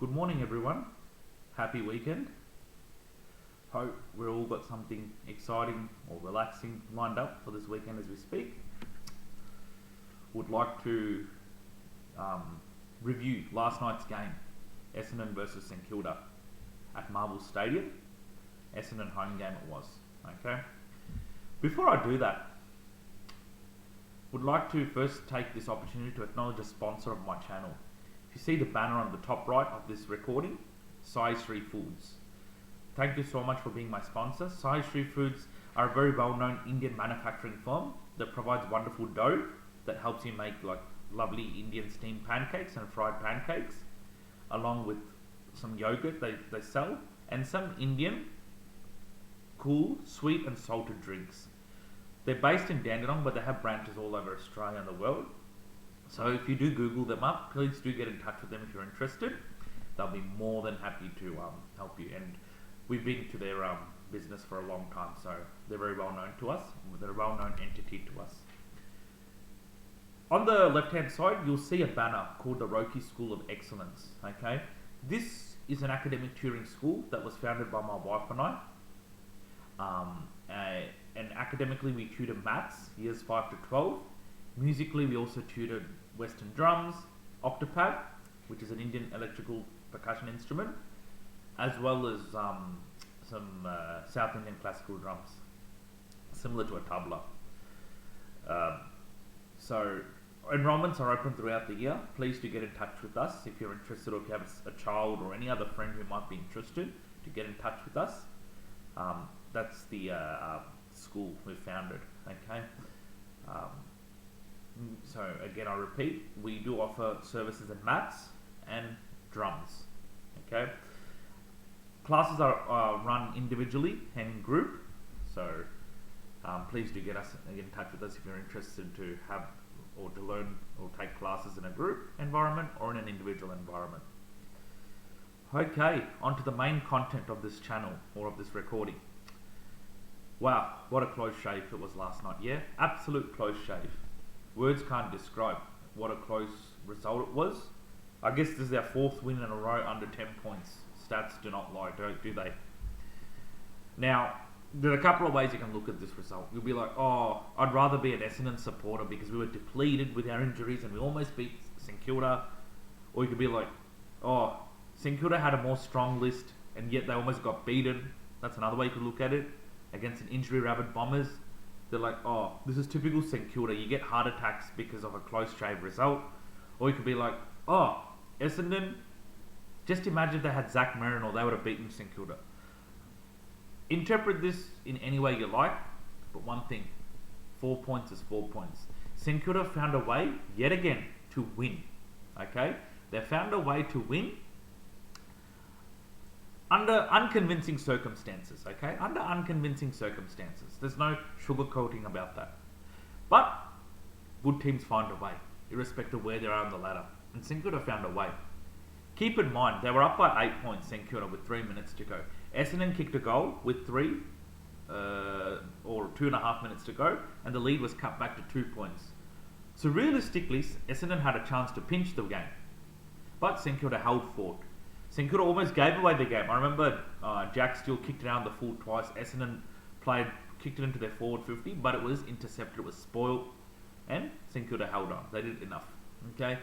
Good morning, everyone. Happy weekend. Hope we've all got something exciting or relaxing lined up for this weekend as we speak. Would like to review last night's game, Essendon versus St Kilda at Marvel Stadium. Essendon home game it was. Okay. Before I do that, would like to first take this opportunity to acknowledge a sponsor of my channel. If you see the banner on the top right of this recording, Sai Sri Foods. Thank you so much for being my sponsor. Sai Sri Foods are a very well-known Indian manufacturing firm that provides wonderful dough that helps you make like lovely Indian steamed pancakes and fried pancakes, along with some yogurt they sell, and some Indian cool, sweet and salted drinks. They're based in Dandenong, but they have branches all over Australia and the world. So if you do Google them up, please do get in touch with them if you're interested. They'll be more than happy to help you. And we've been to their business for a long time, so they're very well known to us. They're a well-known entity to us. On the left-hand side, you'll see a banner called the Roki School of Excellence. Okay, this is an academic tutoring school that was founded by my wife and I. And academically, we tutor maths, years 5 to 12. Musically, we also tutored Western drums, octopad, which is an Indian electrical percussion instrument, as well as some South Indian classical drums, similar to a tabla. So enrollments are open throughout the year. Please do get in touch with us if you're interested, or if you have a child or any other friend who might be interested, to get in touch with us. That's the school we founded. Okay. So again, I repeat, we do offer services in maths and drums. Okay. Classes are run individually and in group. So please do get in touch with us if you're interested to have or to learn or take classes in a group environment or in an individual environment. Okay, on to the main content of this channel or of this recording. Wow, what a close shave it was last night. Yeah, absolute close shave. Words can't describe what a close result it was. I guess this is our 4th win in a row under 10 points. Stats do not lie, do they? Now, there are a couple of ways you can look at this result. You'll be like, oh, I'd rather be an Essendon supporter because we were depleted with our injuries and we almost beat St Kilda. Or you could be like, oh, St Kilda had a more strong list and yet they almost got beaten. That's another way you could look at it. Against an injury-rabid Bombers. They're like, oh, this is typical St Kilda. You get heart attacks because of a close shave result. Or you could be like, oh, Essendon, just imagine if they had Zach Merrin, or they would have beaten St Kilda. Interpret this in any way you like, but one thing, 4 points is 4 points. St Kilda found a way, yet again, to win. Okay? They found a way to win under unconvincing circumstances, okay? Under unconvincing circumstances. There's no sugarcoating about that. But good teams find a way, irrespective of where they are on the ladder. And St Kilda found a way. Keep in mind, they were up by 8 points, St Kilda, with 3 minutes to go. Essendon kicked a goal with 3 or 2.5 minutes to go, and the lead was cut back to 2 points. So realistically, Essendon had a chance to pinch the game. But St Kilda held fort. St Kilda almost gave away the game. I remember Jack Steele kicked it out on the full twice. Essendon kicked it into their forward 50, but it was intercepted, it was spoiled, and St Kilda held on. They did enough. Okay.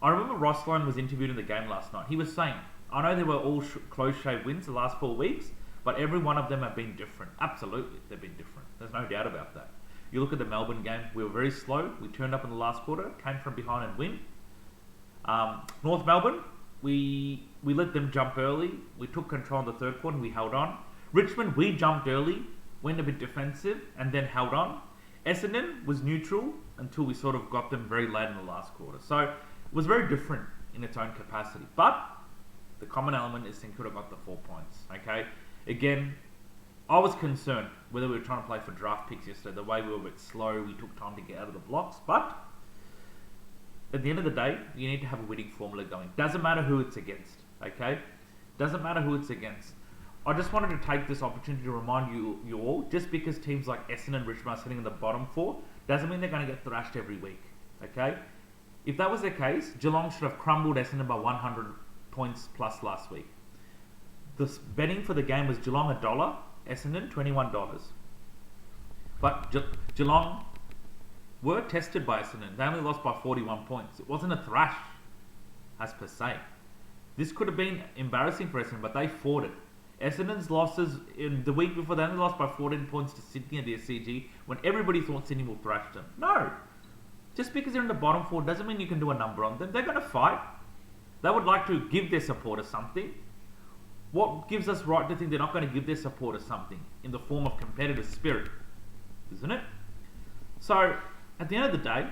I remember Ross Lyon was interviewed in the game last night. He was saying, I know they were all close shave wins the last 4 weeks, but every one of them have been different. Absolutely, they've been different. There's no doubt about that. You look at the Melbourne game, we were very slow. We turned up in the last quarter, came from behind and win. North Melbourne, we let them jump early. We took control in the 3rd quarter and we held on. Richmond, we jumped early, went a bit defensive and then held on. Essendon was neutral until we sort of got them very late in the last quarter. So it was very different in its own capacity. But the common element is St Kilda got the 4 points. Okay. Again, I was concerned whether we were trying to play for draft picks yesterday. The way we were a bit slow, we took time to get out of the blocks. But at the end of the day, you need to have a winning formula going. Doesn't matter who it's against, okay? Doesn't matter who it's against. I just wanted to take this opportunity to remind you all, just because teams like Essendon and Richmond are sitting in the bottom 4, doesn't mean they're going to get thrashed every week, okay? If that was the case, Geelong should have crumbled Essendon by 100 points plus last week. The betting for the game was Geelong $1, Essendon $21. But Geelong were tested by Essendon. They only lost by 41 points. It wasn't a thrash, as per se. This could have been embarrassing for Essendon, but they fought it. Essendon's losses in the week before, they only lost by 14 points to Sydney at the SCG when everybody thought Sydney will thrash them. No! Just because they're in the bottom four doesn't mean you can do a number on them. They're going to fight. They would like to give their supporters something. What gives us right to think they're not going to give their supporters something in the form of competitive spirit? Isn't it? So, at the end of the day,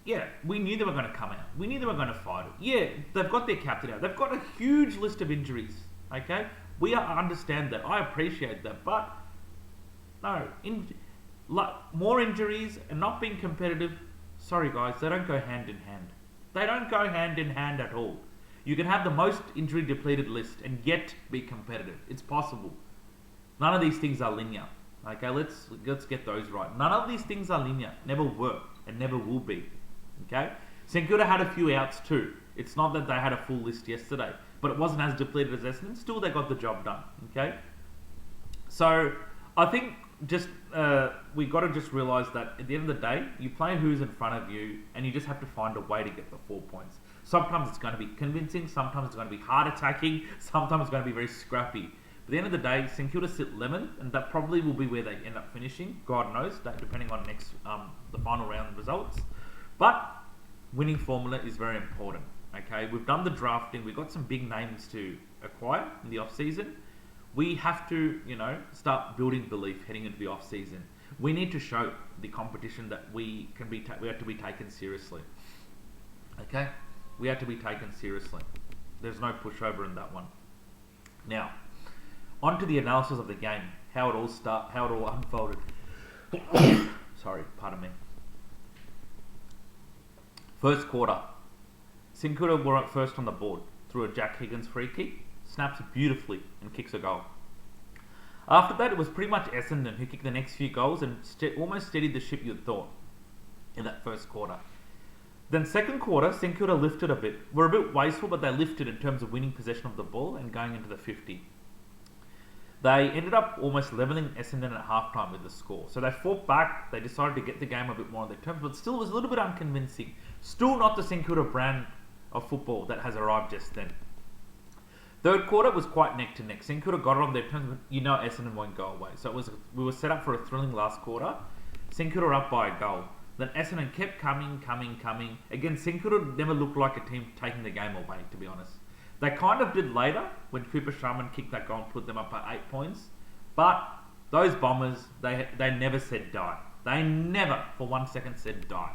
yeah, we knew they were going to come out. We knew they were going to fight it. Yeah, they've got their captain out. They've got a huge list of injuries. Okay? We understand that. I appreciate that. But, no. More injuries and not being competitive, sorry guys, they don't go hand in hand. They don't go hand in hand at all. You can have the most injury depleted list and yet be competitive. It's possible. None of these things are linear. Okay, let's get those right. None of these things are linear. Never were and never will be. Okay? St Kilda had a few outs too. It's not that they had a full list yesterday, but it wasn't as depleted as Essendon. Still, they got the job done. Okay? So, I think just we got to just realise that at the end of the day, you play who's in front of you, and you just have to find a way to get the 4 points. Sometimes it's going to be convincing, sometimes it's going to be hard attacking, sometimes it's going to be very scrappy. But at the end of the day, St Kilda sit 11th, and that probably will be where they end up finishing. God knows, depending on next the final round results. But winning formula is very important. Okay, we've done the drafting. We've got some big names to acquire in the off season. We have to, start building belief heading into the off season. We need to show the competition that we have to be taken seriously. Okay, we have to be taken seriously. There's no pushover in that one. Now, on to the analysis of the game, how it all unfolded. Sorry, pardon me. First quarter, St Kilda were at first on the board through a Jack Higgins free kick, snaps it beautifully and kicks a goal. After that, it was pretty much Essendon who kicked the next few goals and almost steadied the ship, you'd thought, in that first quarter. Then second quarter, St Kilda lifted a bit. Were a bit wasteful, but they lifted in terms of winning possession of the ball and going into the 50. They ended up almost levelling Essendon at halftime with the score. So they fought back. They decided to get the game a bit more on their terms, but still was a little bit unconvincing. Still not the St Kilda brand of football that has arrived just then. Third quarter was quite neck to neck. St Kilda got it on their terms, but Essendon won't go away. So we were set up for a thrilling last quarter. St Kilda up by a goal. Then Essendon kept coming. Again, St Kilda never looked like a team taking the game away, to be honest. They kind of did later when Cooper Sharman kicked that goal and put them up by 8 points. But those Bombers, they never said die. They never for 1 second said die.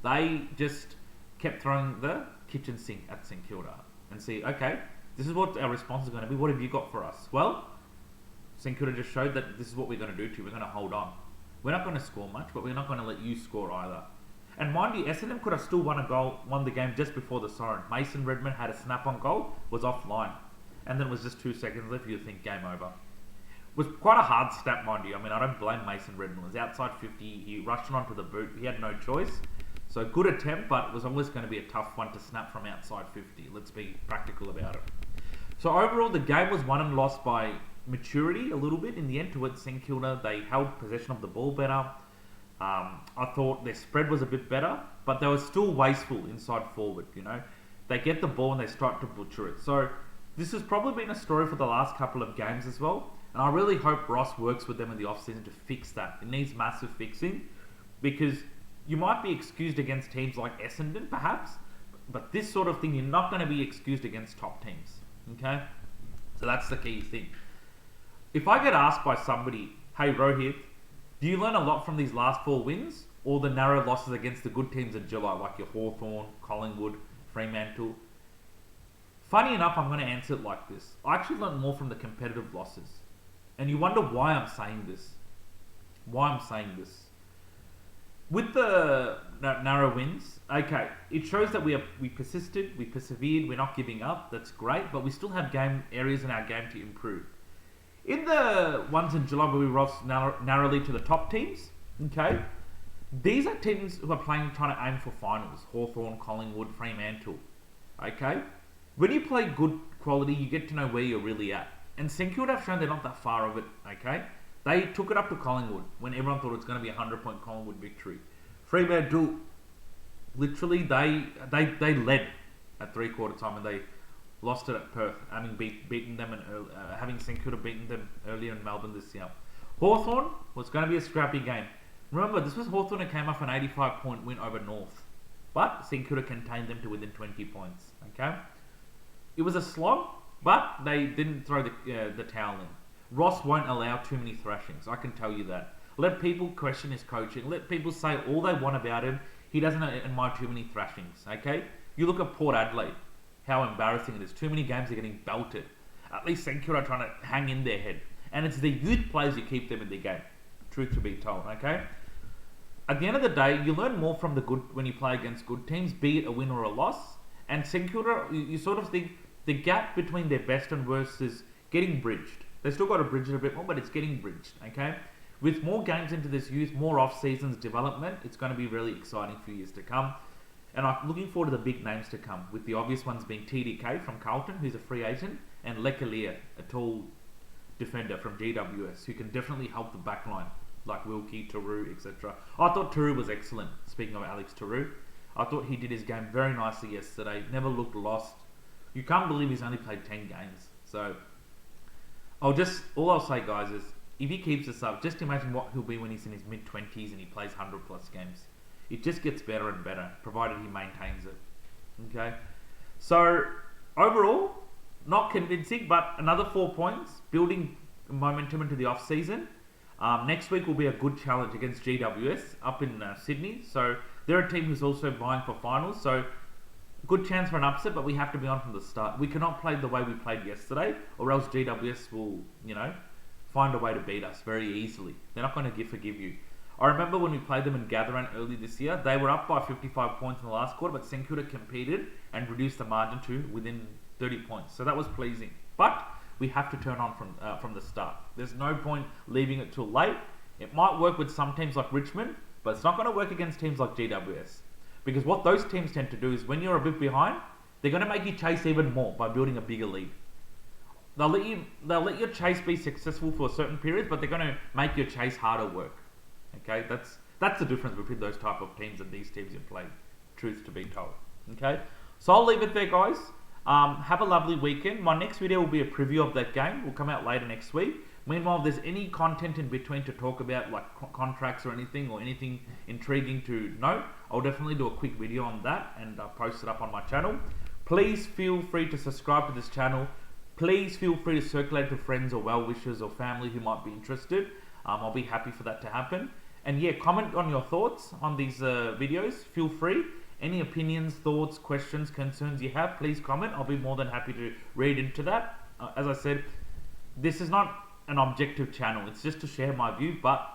They just kept throwing the kitchen sink at St Kilda and see, okay, this is what our response is going to be. What have you got for us? Well, St Kilda just showed that this is what we're going to do to you. We're going to hold on. We're not going to score much, but we're not going to let you score either. And mind you, Essendon could have still won the game just before the siren. Mason Redmond had a snap-on goal, was offline. And then it was just 2 seconds left, you'd think game over. It was quite a hard snap, mind you. I mean, I don't blame Mason Redmond. It was outside 50, he rushed onto the boot, he had no choice. So good attempt, but it was always going to be a tough one to snap from outside 50. Let's be practical about it. So overall, the game was won and lost by maturity a little bit. In the end, towards St Kilda, they held possession of the ball better. I thought their spread was a bit better, but they were still wasteful inside forward, They get the ball and they start to butcher it. So this has probably been a story for the last couple of games as well. And I really hope Ross works with them in the off-season to fix that. It needs massive fixing because you might be excused against teams like Essendon, perhaps, but this sort of thing, you're not going to be excused against top teams, okay? So that's the key thing. If I get asked by somebody, hey Rohit, do you learn a lot from these last 4 wins or the narrow losses against the good teams in July, like your Hawthorn, Collingwood, Fremantle? Funny enough, I'm going to answer it like this. I actually learned more from the competitive losses. And you wonder why I'm saying this. With the narrow wins, okay, it shows that we persisted, we persevered, we're not giving up. That's great, but we still have areas in our game to improve. In the ones in July where we lost narrowly to the top teams, okay, these are teams who are trying to aim for finals. Hawthorn, Collingwood, Fremantle, okay? when you play good quality, you get to know where you're really at. And St Kilda have shown they're not that far of it, okay? They took it up to Collingwood when everyone thought it was going to be a 100-point Collingwood victory. Fremantle, literally, they led at three-quarter time and they lost it at Perth, having beaten them and having St Kilda beaten them earlier in Melbourne this year. Hawthorn was going to be a scrappy game. Remember, this was Hawthorn that came off an 85-point win over North, but St Kilda contained them to within 20 points. Okay, it was a slog, but they didn't throw the towel in. Ross won't allow too many thrashings, I can tell you that. Let people question his coaching. Let people say all they want about him. He doesn't admire too many thrashings. Okay, you look at Port Adelaide, how embarrassing it is. Too many games are getting belted. At least St Kilda are trying to hang in their head. And it's the youth players who keep them in the game. Truth to be told, okay? At the end of the day, you learn more from the good when you play against good teams, be it a win or a loss. And St Kilda, you sort of think the gap between their best and worst is getting bridged. They've still got to bridge it a bit more, but it's getting bridged, okay? With more games into this youth, more off-seasons development, it's going to be really exciting for years to come. And I'm looking forward to the big names to come, with the obvious ones being TDK from Carlton, who's a free agent, and Lekalia, a tall defender from GWS, who can definitely help the back line, like Wilkie, Taru, etc. I thought Taru was excellent, speaking of Alex Taru. I thought he did his game very nicely yesterday, never looked lost. You can't believe he's only played 10 games. So, all I'll say, guys, is if he keeps this up, just imagine what he'll be when he's in his mid-20s and he plays 100 plus games. It just gets better and better, provided he maintains it. Okay? So, overall, not convincing, but another 4 points, building momentum into the off-season. Next week will be a good challenge against GWS up in Sydney. So, they're a team who's also vying for finals. So, good chance for an upset, but we have to be on from the start. We cannot play the way we played yesterday, or else GWS will, find a way to beat us very easily. They're not going to forgive you. I remember when we played them in Gatherine early this year, they were up by 55 points in the last quarter, but St Kilda competed and reduced the margin to within 30 points. So that was pleasing. But we have to turn on from the start. There's no point leaving it till late. It might work with some teams like Richmond, but it's not going to work against teams like GWS. Because what those teams tend to do is when you're a bit behind, they're going to make you chase even more by building a bigger lead. They'll let your chase be successful for a certain period, but they're going to make your chase harder work. Okay, that's the difference between those type of teams and these teams you play. Truth to be told. Okay, so I'll leave it there, guys. Have a lovely weekend. My next video will be a preview of that game. Will come out later next week. Meanwhile, if there's any content in between to talk about, like contracts or anything intriguing to note, I'll definitely do a quick video on that and post it up on my channel. Please feel free to subscribe to this channel. Please feel free to circulate to friends or well-wishers or family who might be interested. I'll be happy for that to happen. And yeah, comment on your thoughts on these videos. Feel free. Any opinions, thoughts, questions, concerns you have, please comment. I'll be more than happy to read into that. As I said, this is not an objective channel. It's just to share my view. But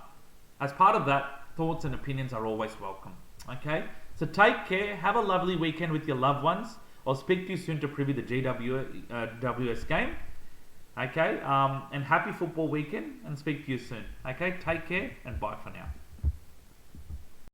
as part of that, thoughts and opinions are always welcome. Okay? So take care. Have a lovely weekend with your loved ones. I'll speak to you soon to preview the GWS game. Okay, and happy football weekend, and speak to you soon. Okay, take care and bye for now.